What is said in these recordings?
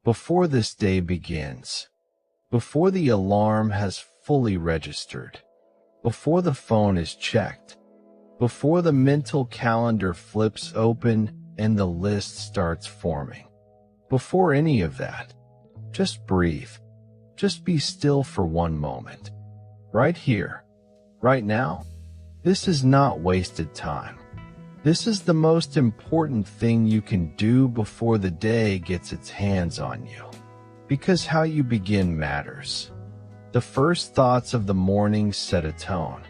before this day begins, before the alarm has fully registered, before the phone is checked, before the mental calendar flips open and the list starts forming. Before any of that, just breathe. Just be still for one moment. Right here, right now. This is not wasted time. This is the most important thing you can do before the day gets its hands on you. Because how you begin matters. The first thoughts of the morning set a tone.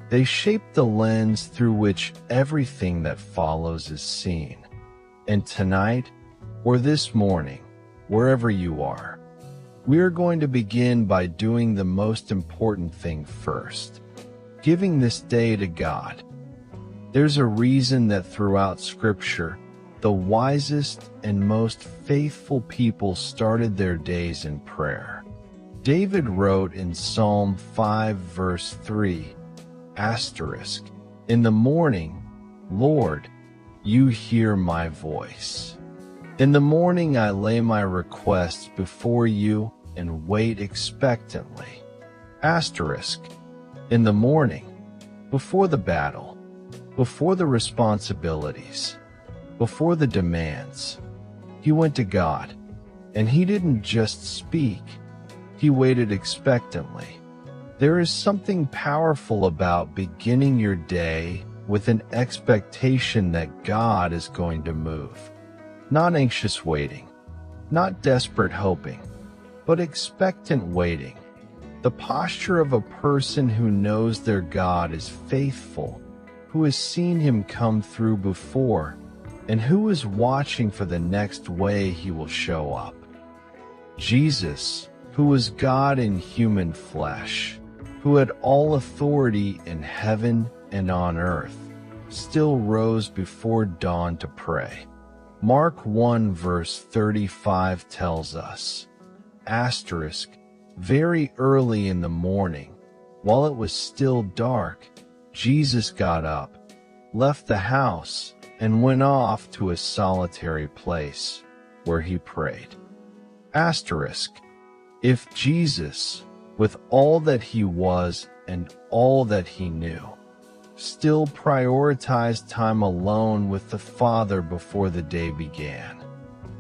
They shape the lens through which everything that follows is seen. And tonight, or this morning, wherever you are, we are going to begin by doing the most important thing first, giving this day to God. There's a reason that throughout Scripture, the wisest and most faithful people started their days in prayer. David wrote in Psalm 5 verse 3, asterisk, "In the morning, Lord, you hear my voice. In the morning I lay my requests before you and wait expectantly." Asterisk, in the morning, before the battle, before the responsibilities, before the demands, he went to God, and he didn't just speak, he waited expectantly. There is something powerful about beginning your day with an expectation that God is going to move. Not anxious waiting, not desperate hoping, but expectant waiting. The posture of a person who knows their God is faithful, who has seen him come through before, and who is watching for the next way he will show up. Jesus, who was God in human flesh, who had all authority in heaven and on earth, still rose before dawn to pray. Mark 1 verse 35 tells us, asterisk, very early in the morning, while it was still dark, Jesus got up, left the house, and went off to a solitary place where he prayed. Asterisk, if Jesus, with all that he was and all that he knew, still prioritized time alone with the Father before the day began,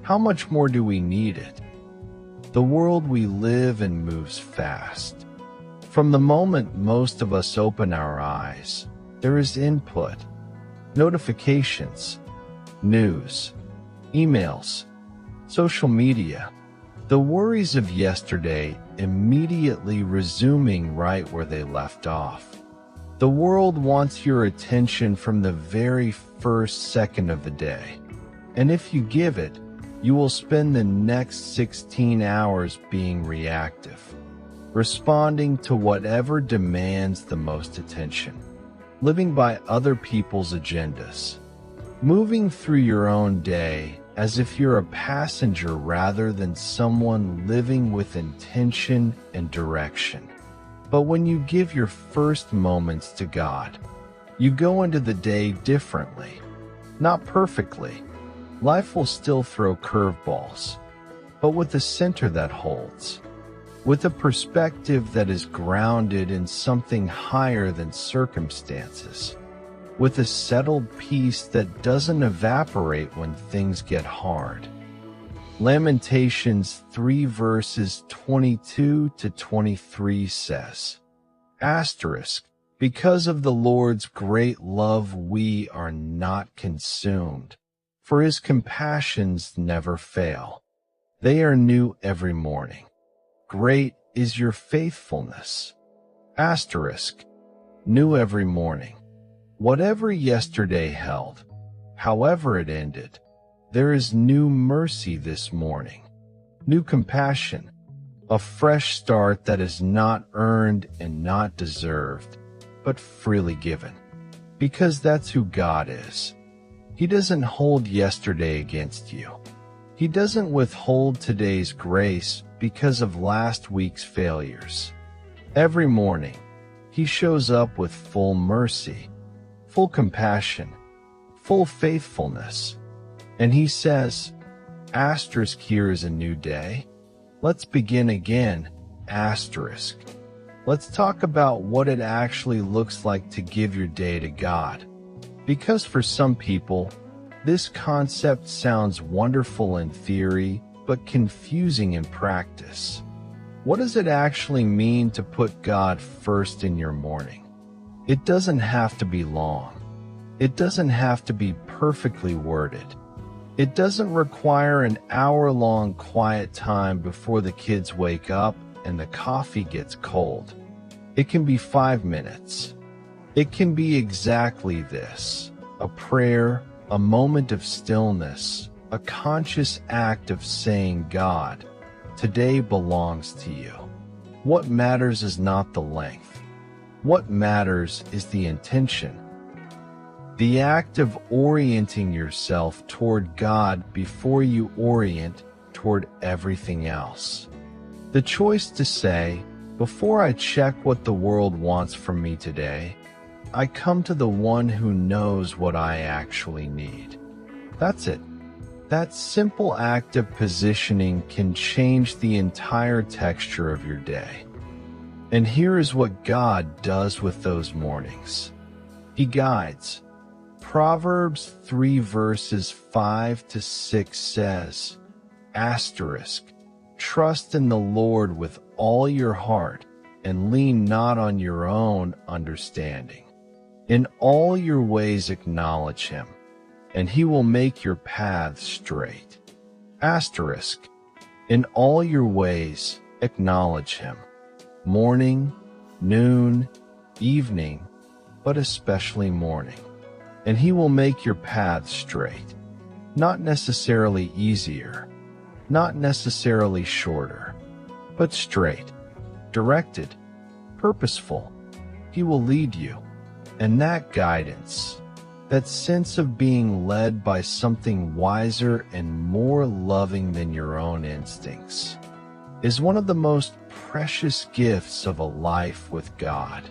how much more do we need it? The world we live in moves fast. From the moment most of us open our eyes, there is input, notifications, news, emails, social media, the worries of yesterday immediately resuming right where they left off. The world wants your attention from the very first second of the day, and if you give it, you will spend the next 16 hours being reactive, responding to whatever demands the most attention, living by other people's agendas, moving through your own day as if you're a passenger rather than someone living with intention and direction. But when you give your first moments to God, you go into the day differently. Not perfectly. Life will still throw curveballs, but with a center that holds, with a perspective that is grounded in something higher than circumstances, with a settled peace that doesn't evaporate when things get hard. Lamentations 3 verses 22 to 23 says, asterisk, because of the Lord's great love we are not consumed, for his compassions never fail. They are new every morning. Great is your faithfulness. Asterisk, new every morning. Whatever yesterday held, however it ended, there is new mercy this morning, new compassion, a fresh start that is not earned and not deserved, but freely given. Because that's who God is. He doesn't hold yesterday against you. He doesn't withhold today's grace because of last week's failures. Every morning, he shows up with full mercy, full compassion, full faithfulness. And he says, Asterisk, here is a new day. Let's begin again. Asterisk. Let's talk about what it actually looks like to give your day to God. Because for some people, this concept sounds wonderful in theory, but confusing in practice. What does it actually mean to put God first in your morning? It doesn't have to be long. It doesn't have to be perfectly worded. It doesn't require an hour-long quiet time before the kids wake up and the coffee gets cold. It can be 5 minutes. It can be exactly this: a prayer, a moment of stillness, a conscious act of saying, God, today belongs to you. What matters is not the length. What matters is the intention. The act of orienting yourself toward God before you orient toward everything else. The choice to say, before I check what the world wants from me today, I come to the one who knows what I actually need. That's it. That simple act of positioning can change the entire texture of your day. And here is what God does with those mornings. He guides. Proverbs 3 verses 5 to 6 says, asterisk, trust in the Lord with all your heart and lean not on your own understanding. In all your ways acknowledge him, and he will make your paths straight. Asterisk, in all your ways acknowledge him. Morning, noon, evening, but especially morning. And he will make your paths straight. Not necessarily easier, not necessarily shorter, but straight, directed, purposeful. He will lead you. And that guidance, that sense of being led by something wiser and more loving than your own instincts, is one of the most precious gifts of a life with God.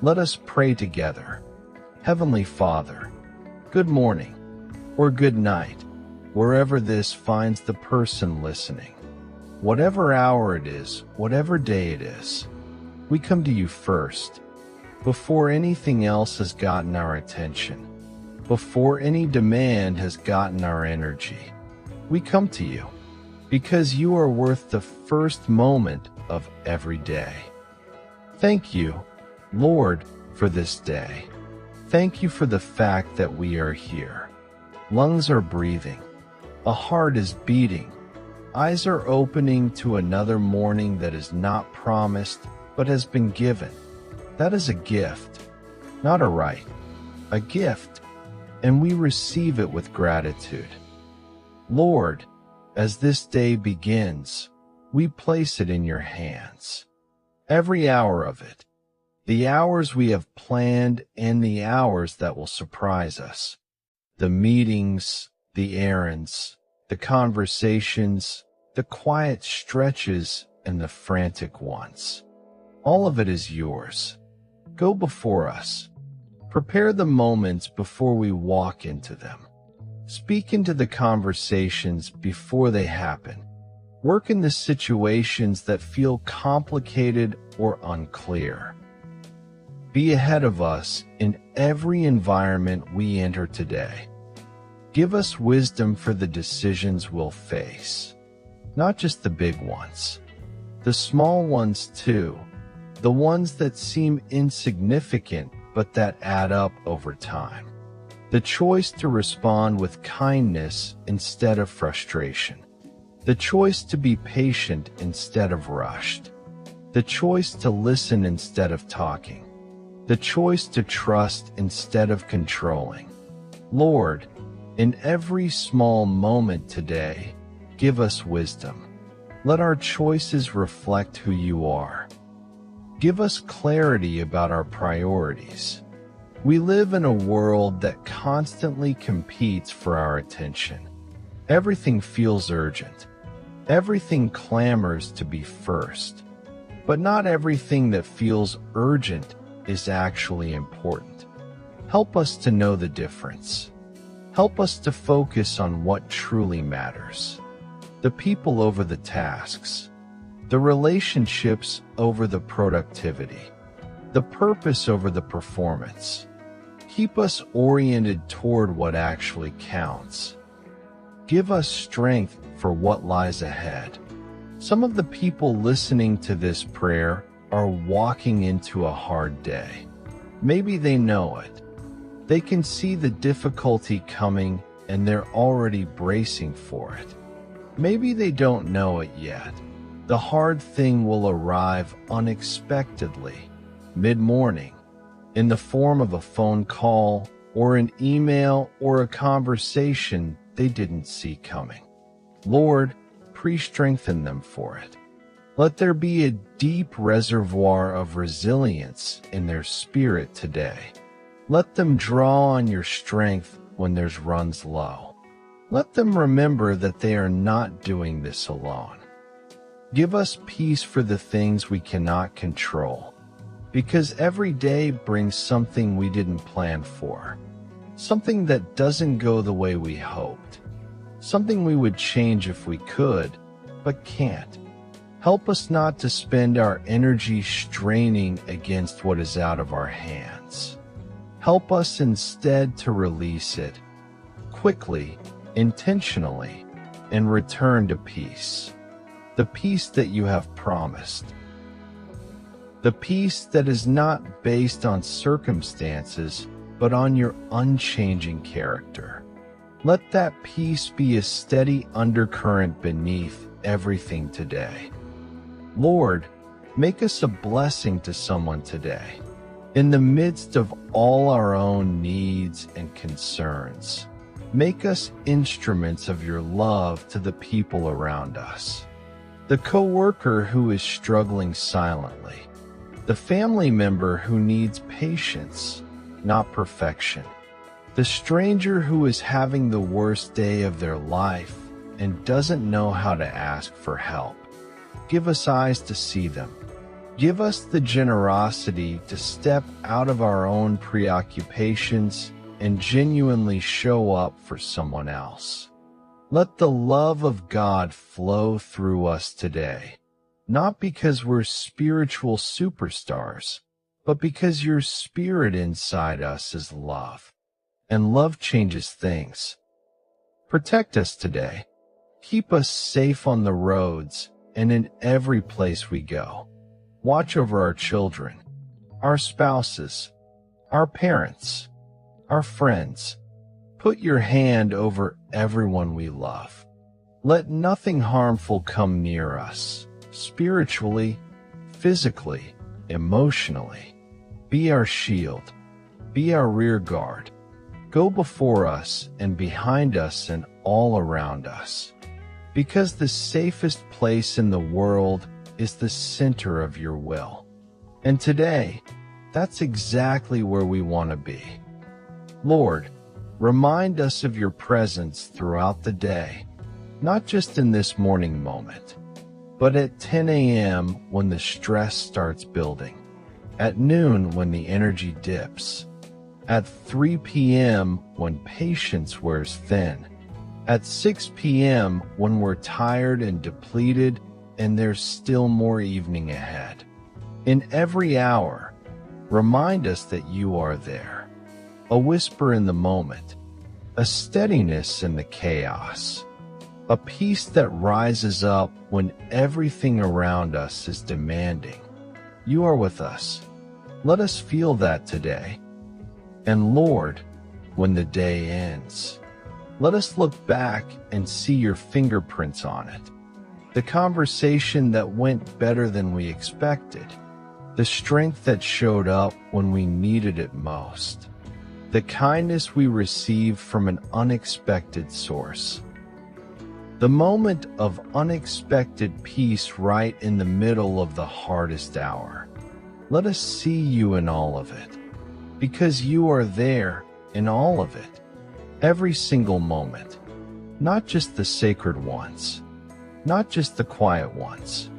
Let us pray together. Heavenly Father, good morning or good night, wherever this finds the person listening. Whatever hour it is, whatever day it is, we come to you first, before anything else has gotten our attention, before any demand has gotten our energy. We come to you because you are worth the first moment of every day. Thank you, Lord, for this day. Thank you for the fact that we are here. Lungs are breathing. A heart is beating. Eyes are opening to another morning that is not promised, but has been given. That is a gift, not a right, a gift, and we receive it with gratitude. Lord, as this day begins, we place it in your hands. Every hour of it, the hours we have planned and the hours that will surprise us, the meetings, the errands, the conversations, the quiet stretches, and the frantic ones. All of it is yours. Go before us. Prepare the moments before we walk into them. Speak into the conversations before they happen. Work in the situations that feel complicated or unclear. Be ahead of us in every environment we enter today. Give us wisdom for the decisions we'll face. Not just the big ones. The small ones too. The ones that seem insignificant but that add up over time. The choice to respond with kindness instead of frustration. The choice to be patient instead of rushed. The choice to listen instead of talking. The choice to trust instead of controlling. Lord, in every small moment today, give us wisdom. Let our choices reflect who you are. Give us clarity about our priorities. We live in a world that constantly competes for our attention. Everything feels urgent. Everything clamors to be first. But not everything that feels urgent is actually important. Help us to know the difference. Help us to focus on what truly matters. The people over the tasks, the relationships over the productivity, the purpose over the performance. Keep us oriented toward what actually counts. Give us strength for what lies ahead. Some of the people listening to this prayer are walking into a hard day. Maybe they know it. They can see the difficulty coming and they're already bracing for it. Maybe they don't know it yet. The hard thing will arrive unexpectedly, mid-morning, in the form of a phone call or an email or a conversation they didn't see coming. Lord, pre-strengthen them for it. Let there be a deep reservoir of resilience in their spirit today. Let them draw on your strength when theirs runs low. Let them remember that they are not doing this alone. Give us peace for the things we cannot control, because every day brings something we didn't plan for, something that doesn't go the way we hoped, something we would change if we could, but can't. Help us not to spend our energy straining against what is out of our hands. Help us instead to release it quickly, intentionally, and return to peace. The peace that you have promised. The peace that is not based on circumstances, but on your unchanging character. Let that peace be a steady undercurrent beneath everything today. Lord, make us a blessing to someone today, in the midst of all our own needs and concerns. Make us instruments of your love to the people around us. The coworker who is struggling silently. The family member who needs patience, not perfection. The stranger who is having the worst day of their life and doesn't know how to ask for help. Give us eyes to see them. Give us the generosity to step out of our own preoccupations and genuinely show up for someone else. Let the love of God flow through us today, not because we're spiritual superstars, but because your spirit inside us is love, and love changes things. Protect us today. Keep us safe on the roads and in every place we go. Watch over our children, our spouses, our parents, our friends. Put your hand over everyone we love. Let nothing harmful come near us, spiritually, physically, emotionally. Be our shield. Be our rear guard. Go before us and behind us and all around us. Because the safest place in the world is the center of your will. And today, that's exactly where we want to be. Lord, remind us of your presence throughout the day, not just in this morning moment, but at 10 a.m. when the stress starts building, at noon when the energy dips, at 3 p.m. when patience wears thin, at 6 p.m. when we're tired and depleted and there's still more evening ahead. In every hour, remind us that you are there, a whisper in the moment, a steadiness in the chaos, a peace that rises up when everything around us is demanding. You are with us. Let us feel that today. And Lord, when the day ends, let us look back and see your fingerprints on it. The conversation that went better than we expected. The strength that showed up when we needed it most. The kindness we received from an unexpected source. The moment of unexpected peace right in the middle of the hardest hour. Let us see you in all of it, because you are there in all of it, every single moment, not just the sacred ones, not just the quiet ones,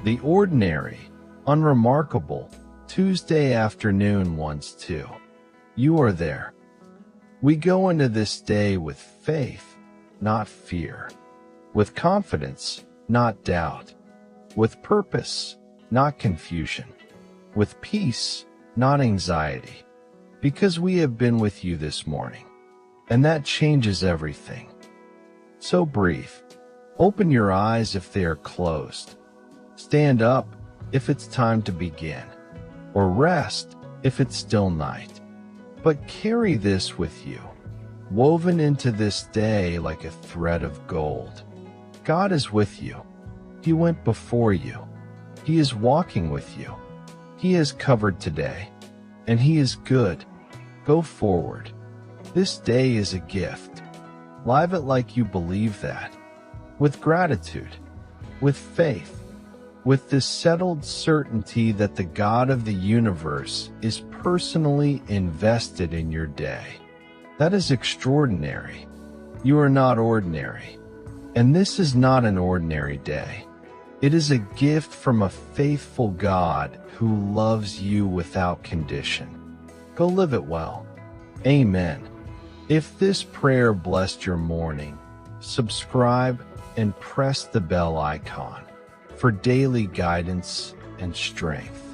the ordinary, unremarkable Tuesday afternoon ones too. You are there. We go into this day with faith, not fear, with confidence, not doubt, with purpose, not confusion, with peace, not anxiety, because we have been with you this morning, and that changes everything. So breathe. Open your eyes if they are closed. Stand up if it's time to begin, or rest if it's still night. But carry this with you, woven into this day like a thread of gold. God is with you. He went before you. He is walking with you. He has covered today, and He is good. Go forward. This day is a gift. Live it like you believe that, with gratitude, with faith, with this settled certainty that the God of the universe is personally invested in your day. That is extraordinary. You are not ordinary. And this is not an ordinary day. It is a gift from a faithful God who loves you without condition. Go live it well. Amen. If this prayer blessed your morning, subscribe and press the bell icon for daily guidance and strength.